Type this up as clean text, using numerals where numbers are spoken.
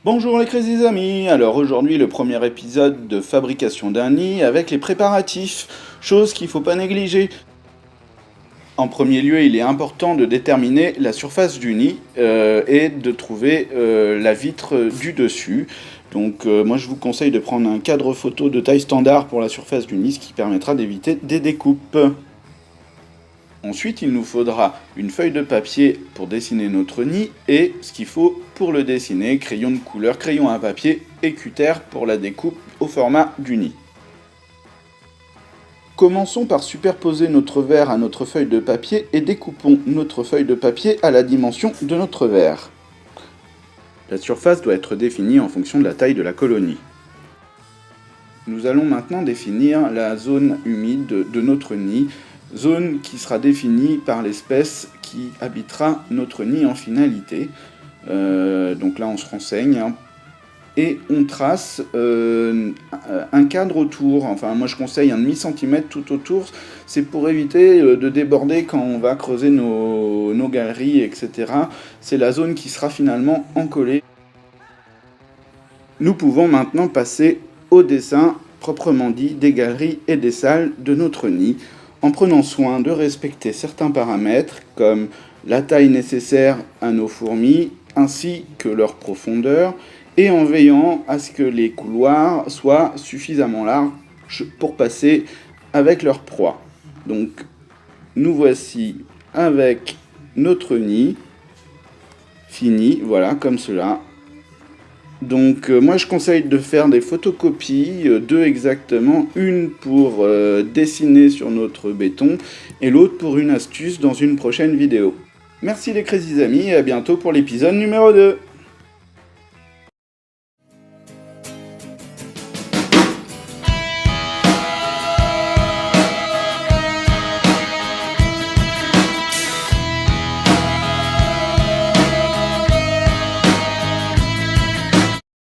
Bonjour les crazy amis, alors aujourd'hui le premier épisode de fabrication d'un nid avec les préparatifs, chose qu'il ne faut pas négliger. En premier lieu, il est important de déterminer la surface du nid et de trouver la vitre du dessus. Donc moi je vous conseille de prendre un cadre photo de taille standard pour la surface du nid, ce qui permettra d'éviter des découpes. Ensuite, il nous faudra une feuille de papier pour dessiner notre nid et ce qu'il faut pour le dessiner, crayon de couleur, crayon à papier et cutter pour la découpe au format du nid. Commençons par superposer notre verre à notre feuille de papier et découpons notre feuille de papier à la dimension de notre verre. La surface doit être définie en fonction de la taille de la colonie. Nous allons maintenant définir la zone humide de notre nid, zone qui sera définie par l'espèce qui habitera notre nid en finalité. Donc là on se renseigne et on trace un cadre autour. Enfin moi je conseille 1,5 cm tout autour, c'est pour éviter de déborder quand on va creuser nos galeries, etc. C'est la zone qui sera finalement encollée. Nous pouvons maintenant passer au dessin proprement dit des galeries et des salles de notre nid, en prenant soin de respecter certains paramètres comme la taille nécessaire à nos fourmis ainsi que leur profondeur et en veillant à ce que les couloirs soient suffisamment larges pour passer avec leur proie. Donc nous voici avec notre nid fini, voilà comme cela. Donc moi je conseille de faire des photocopies, deux exactement, une pour dessiner sur notre béton et l'autre pour une astuce dans une prochaine vidéo. Merci les crazy amis et à bientôt pour l'épisode numéro 2.